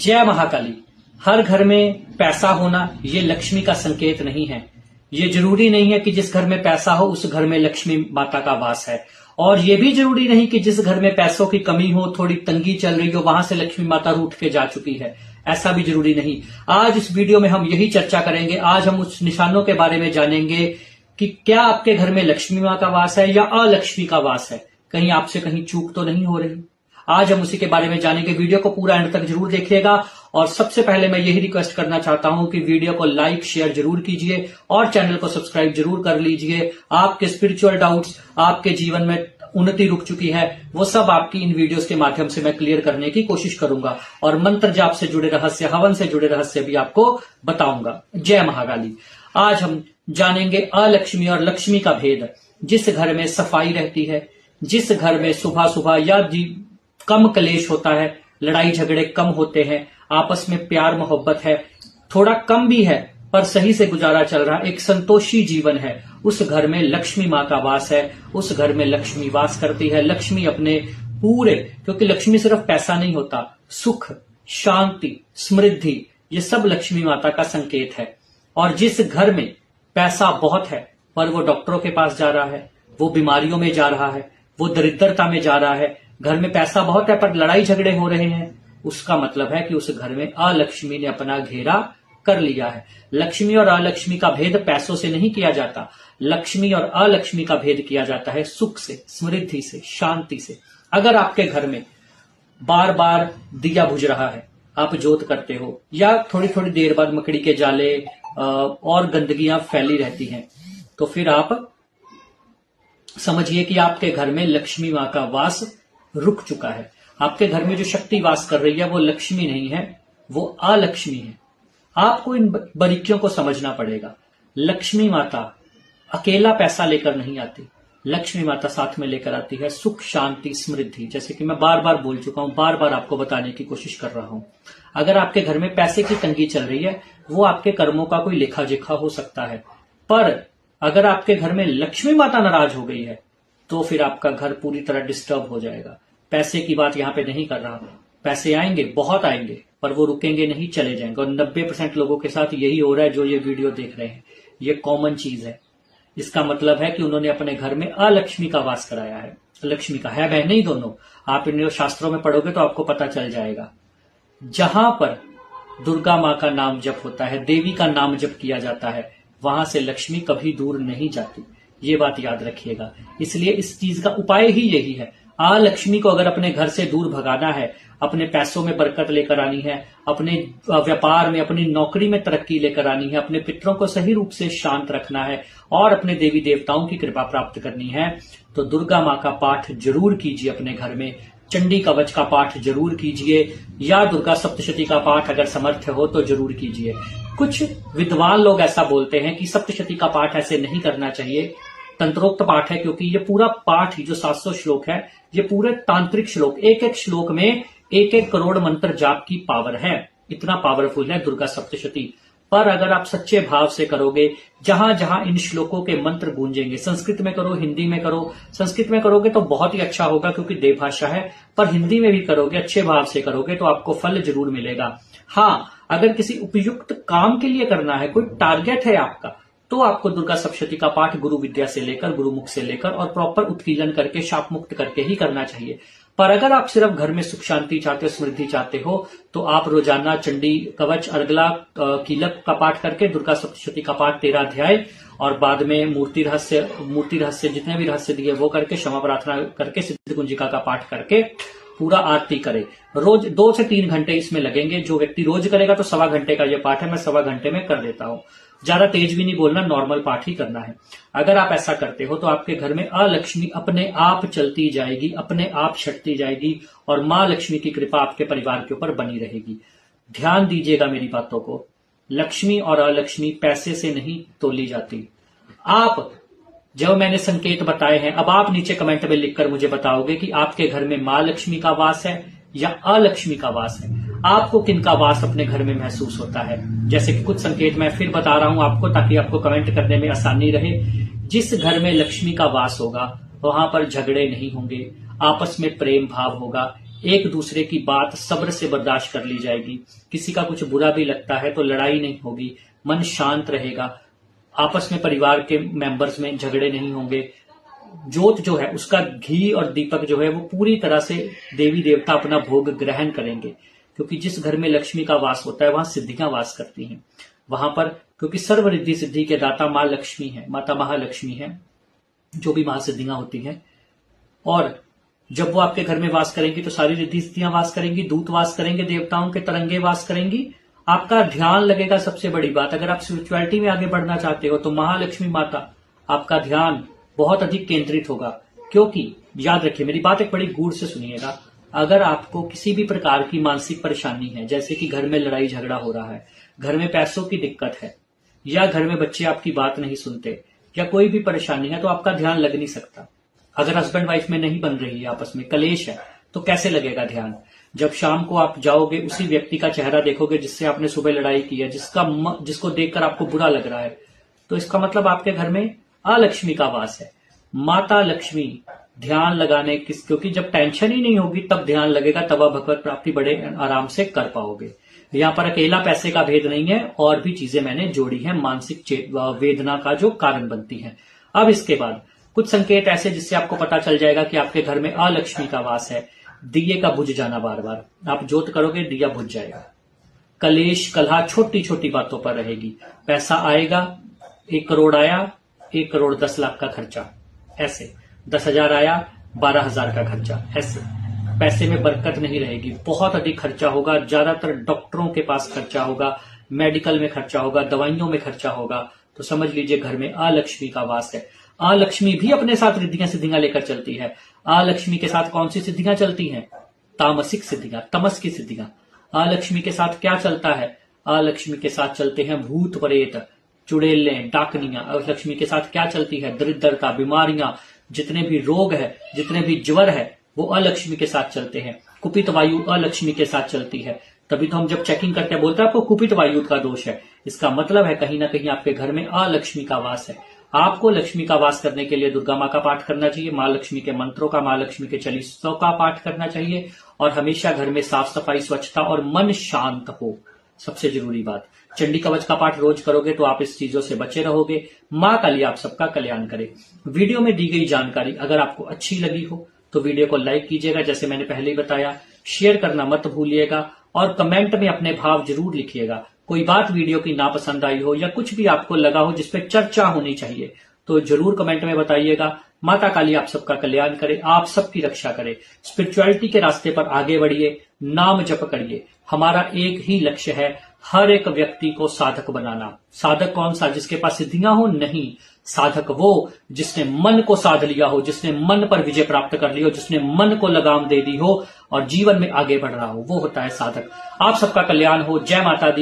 जय महाकाली। हर घर में पैसा होना ये लक्ष्मी का संकेत नहीं है। ये जरूरी नहीं है कि जिस घर में पैसा हो उस घर में लक्ष्मी माता का वास है, और ये भी जरूरी नहीं कि जिस घर में पैसों की कमी हो, थोड़ी तंगी चल रही हो, वहां से लक्ष्मी माता रूठ के जा चुकी है, ऐसा भी जरूरी नहीं। आज इस वीडियो में हम यही चर्चा करेंगे। आज हम उस निशानों के बारे में जानेंगे कि क्या आपके घर में लक्ष्मी माँ का वास है या अलक्ष्मी का वास है, कहीं आपसे कहीं चूक तो नहीं हो रही। आज हम उसी के बारे में जानेंगे। वीडियो को पूरा एंड तक जरूर देखिएगा। और सबसे पहले मैं यही रिक्वेस्ट करना चाहता हूं कि वीडियो को लाइक शेयर जरूर कीजिए और चैनल को सब्सक्राइब जरूर कर लीजिए। आपके स्पिरिचुअल डाउट्स, आपके जीवन में उन्नति रुक चुकी है, वो सब आपकी इन वीडियोस के माध्यम से मैं क्लियर करने की कोशिश करूंगा, और मंत्र जाप से जुड़े रहस्य, हवन से जुड़े रहस्य भी आपको बताऊंगा। जय महाकाली। आज हम जानेंगे अलक्ष्मी और लक्ष्मी का भेद। जिस घर में सफाई रहती है, जिस घर में सुबह सुबह या कम कलेश होता है, लड़ाई झगड़े कम होते हैं, आपस में प्यार मोहब्बत है, थोड़ा कम भी है पर सही से गुजारा चल रहा, एक संतोषी जीवन है, उस घर में लक्ष्मी माँ का वास है। उस घर में लक्ष्मी वास करती है। लक्ष्मी अपने पूरे, क्योंकि लक्ष्मी सिर्फ पैसा नहीं होता, सुख, शांति, समृद्धि, ये सब लक्ष्मी माता का संकेत है। और जिस घर में पैसा बहुत है पर वो डॉक्टरों के पास जा रहा है, वो बीमारियों में जा रहा है, वो दरिद्रता में जा रहा है, घर में पैसा बहुत है पर लड़ाई झगड़े हो रहे हैं, उसका मतलब है कि उस घर में अलक्ष्मी ने अपना घेरा कर लिया है। लक्ष्मी और अलक्ष्मी का भेद पैसों से नहीं किया जाता। लक्ष्मी और अलक्ष्मी का भेद किया जाता है सुख से, समृद्धि से, शांति से। अगर आपके घर में बार बार दिया बुझ रहा है, आप जोत करते हो, या थोड़ी थोड़ी देर बाद मकड़ी के जाले और गंदगियां फैली रहती हैं, तो फिर आप समझिए कि आपके घर में लक्ष्मी माँ का वास रुक चुका है। आपके घर में जो शक्ति वास कर रही है वो लक्ष्मी नहीं है, वो अलक्ष्मी है। आपको इन बारीकियों को समझना पड़ेगा। लक्ष्मी माता अकेला पैसा लेकर नहीं आती, लक्ष्मी माता साथ में लेकर आती है सुख, शांति, समृद्धि। जैसे कि मैं बार बार बोल चुका हूं, बार बार आपको बताने की कोशिश कर रहा हूं। अगर आपके घर में पैसे की तंगी चल रही है, वो आपके कर्मों का कोई लेखा जोखा हो सकता है, पर अगर आपके घर में लक्ष्मी माता नाराज हो गई है तो फिर आपका घर पूरी तरह डिस्टर्ब हो जाएगा। पैसे की बात यहां पे नहीं कर रहा। पैसे आएंगे, बहुत आएंगे, पर वो रुकेंगे नहीं, चले जाएंगे। और 90% लोगों के साथ यही हो रहा है जो ये वीडियो देख रहे हैं। ये कॉमन चीज है। इसका मतलब है कि उन्होंने अपने घर में अलक्ष्मी का वास कराया है। लक्ष्मी का है बहन नहीं, दोनों। आप इन शास्त्रों में पढ़ोगे तो आपको पता चल जाएगा। जहां पर दुर्गा माँ का नाम जप होता है, देवी का नाम जप किया जाता है, वहां से लक्ष्मी कभी दूर नहीं जाती। ये बात याद रखिएगा। इसलिए इस चीज का उपाय ही यही है। लक्ष्मी को अगर अपने घर से दूर भगाना है, अपने पैसों में बरकत लेकर आनी है, अपने व्यापार में, अपनी नौकरी में तरक्की लेकर आनी है, अपने पितरों को सही रूप से शांत रखना है और अपने देवी देवताओं की कृपा प्राप्त करनी है, तो दुर्गा माँ का पाठ जरूर कीजिए अपने घर में। चंडी कवच का पाठ जरूर कीजिए, या दुर्गा सप्तशती का पाठ अगर समर्थ हो तो जरूर कीजिए। कुछ विद्वान लोग ऐसा बोलते हैं कि सप्तशती का पाठ ऐसे नहीं करना चाहिए, तंत्रोक्त पाठ है, क्योंकि ये पूरा पाठ ही जो 700 श्लोक है, ये पूरे तांत्रिक श्लोक, एक एक श्लोक में 1-1 करोड़ मंत्र जाप की पावर है। इतना पावरफुल है दुर्गा सप्तशती। पर अगर आप सच्चे भाव से करोगे, जहां जहां इन श्लोकों के मंत्र गूंजेंगे, संस्कृत में करो, हिंदी में करो। संस्कृत में करोगे तो बहुत ही अच्छा होगा क्योंकि देवभाषा है, पर हिंदी में भी करोगे, अच्छे भाव से करोगे तो आपको फल जरूर मिलेगा। हाँ, अगर किसी उपयुक्त काम के लिए करना है, कोई टारगेट है आपका, तो आपको दुर्गा सप्तशती का पाठ गुरु विद्या से लेकर, गुरु मुख से लेकर और प्रॉपर उत्कीर्णन करके, शाप मुक्त करके ही करना चाहिए। पर अगर आप सिर्फ घर में सुख शांति चाहते हो, समृद्धि चाहते हो, तो आप रोजाना चंडी कवच, अर्गला, कीलक का पाठ करके, दुर्गा सप्तशती का पाठ 13 अध्याय, और बाद में मूर्ति रहस्य जितने भी रहस्य दिए वो करके, क्षमा प्रार्थना करके, सिद्ध कुंजिका का पाठ करके पूरा आरती करे। रोज 2 से 3 घंटे इसमें लगेंगे। जो व्यक्ति रोज करेगा तो 1.25 घंटे का ये पाठ है, मैं 1.25 घंटे में कर देता हूँ। ज्यादा तेज भी नहीं बोलना, नॉर्मल पाठ ही करना है। अगर आप ऐसा करते हो तो आपके घर में अलक्ष्मी अपने आप चलती जाएगी, अपने आप छटती जाएगी, और माँ लक्ष्मी की कृपा आपके परिवार के ऊपर बनी रहेगी। ध्यान दीजिएगा मेरी बातों को। लक्ष्मी और अलक्ष्मी पैसे से नहीं तोली जाती। आप जो मैंने संकेत बताए हैं, अब आप नीचे कमेंट में लिखकर मुझे बताओगे कि आपके घर में माँ लक्ष्मी का वास है या अलक्ष्मी का वास है। आपको किनका वास अपने घर में महसूस होता है? जैसे कि कुछ संकेत मैं फिर बता रहा हूं आपको, ताकि आपको कमेंट करने में आसानी रहे। जिस घर में लक्ष्मी का वास होगा वहां पर झगड़े नहीं होंगे, आपस में प्रेम भाव होगा, एक दूसरे की बात सब्र से बर्दाश्त कर ली जाएगी। किसी का कुछ बुरा भी लगता है तो लड़ाई नहीं होगी, मन शांत रहेगा, आपस में परिवार के मेंबर्स में झगड़े नहीं होंगे। जोत जो है उसका घी और दीपक जो है वो पूरी तरह से देवी देवता अपना भोग ग्रहण करेंगे, क्योंकि जिस घर में लक्ष्मी का वास होता है वहां सिद्धियां वास करती हैं। वहां पर क्योंकि सर्व रिद्धि सिद्धि के दाता मां लक्ष्मी है, माता महालक्ष्मी है, जो भी महासिद्धियां होती हैं। और जब वो आपके घर में वास करेंगी तो सारी रिद्धि सिद्धियां वास करेंगी, दूत वास करेंगे, देवताओं के तरंगे वास करेंगी। आपका ध्यान लगेगा, सबसे बड़ी बात, अगर आप स्पिरिचुअलिटी में आगे बढ़ना चाहते हो तो महालक्ष्मी माता आपका ध्यान बहुत अधिक केंद्रित होगा। क्योंकि याद रखिए, मेरी बात एक बड़ी गूढ़ से सुनिएगा, अगर आपको किसी भी प्रकार की मानसिक परेशानी है, जैसे कि घर में लड़ाई झगड़ा हो रहा है, घर में पैसों की दिक्कत है, या घर में बच्चे आपकी बात नहीं सुनते, या कोई भी परेशानी है, तो आपका ध्यान लग नहीं सकता। अगर हस्बैंड वाइफ में नहीं बन रही है, आपस में कलेश है, तो कैसे लगेगा ध्यान? जब शाम को आप जाओगे उसी व्यक्ति का चेहरा देखोगे जिससे आपने सुबह लड़ाई की है, जिसको देखकर आपको बुरा लग रहा है, तो इसका मतलब आपके घर में अलक्ष्मी का वास है। माता लक्ष्मी ध्यान लगाने क्योंकि जब टेंशन ही नहीं होगी तब ध्यान लगेगा, तब आप भगवत प्राप्ति बड़े आराम से कर पाओगे। यहाँ पर अकेला पैसे का भेद नहीं है, और भी चीजें मैंने जोड़ी है मानसिक वेदना का जो कारण बनती है। अब इसके बाद कुछ संकेत ऐसे जिससे आपको पता चल जाएगा कि आपके घर में अलक्ष्मी का वास है। दिए का बुझ जाना, बार बार आप जोत करोगे दिया बुझ जाएगा। कलेश कलह छोटी छोटी बातों पर रहेगी। पैसा आएगा, 1 करोड़ आया, 1 करोड़ 10 लाख का खर्चा, ऐसे 10,000 आया, 12,000 का खर्चा, ऐसे पैसे में बरकत नहीं रहेगी, बहुत अधिक खर्चा होगा। ज्यादातर डॉक्टरों के पास खर्चा होगा, मेडिकल में खर्चा होगा, दवाइयों में खर्चा होगा। तो समझ लीजिए घर में अलक्ष्मी का वास है। अलक्ष्मी भी अपने साथ रिद्धियां सिद्धियां लेकर चलती है। अलक्ष्मी के साथ कौन सी सिद्धियां चलती हैं? तामसिक सिद्धियां, तमस की सिद्धियां। अलक्ष्मी के साथ क्या चलता है? अलक्ष्मी के साथ चलते हैं भूत प्रेत, चुड़ैलें, डाकनियां। अलक्ष्मी के साथ क्या चलती है? दरिद्रता, बीमारियां, जितने भी रोग है, जितने भी ज्वर है, वो अलक्ष्मी के साथ चलते हैं। कुपित वायु अलक्ष्मी के साथ चलती है। तभी तो हम जब चेकिंग करते हैं बोलते हैं आपको कुपित वायु का दोष है। इसका मतलब है कहीं ना कहीं आपके घर में अलक्ष्मी का वास है। आपको लक्ष्मी का वास करने के लिए दुर्गा माँ का पाठ करना चाहिए, माँ लक्ष्मी के मंत्रों का, माँ लक्ष्मी के चालीसों का पाठ करना चाहिए, और हमेशा घर में साफ सफाई, स्वच्छता और मन शांत हो। सबसे जरूरी बात, चंडी कवच का पाठ रोज करोगे तो आप इस चीजों से बचे रहोगे। माँ काली आप सबका कल्याण करे। वीडियो में दी गई जानकारी अगर आपको अच्छी लगी हो तो वीडियो को लाइक कीजिएगा, जैसे मैंने पहले ही बताया, शेयर करना मत भूलिएगा, और कमेंट में अपने भाव जरूर लिखिएगा। कोई बात वीडियो की नापसंद आई हो या कुछ भी आपको लगा हो जिसपे चर्चा होनी चाहिए तो जरूर कमेंट में बताइएगा। माता काली आप सबका कल्याण करे, आप सबकी रक्षा करे। स्पिरिचुअलिटी के रास्ते पर आगे बढ़िए, नाम जप करिए। हमारा एक ही लक्ष्य है, हर एक व्यक्ति को साधक बनाना। साधक कौन सा? जिसके पास सिद्धियां हो? नहीं, साधक वो जिसने मन को साध लिया हो, जिसने मन पर विजय प्राप्त कर ली हो, जिसने मन को लगाम दे दी हो और जीवन में आगे बढ़ रहा हो, वो होता है साधक। आप सबका कल्याण हो। जय माता दी।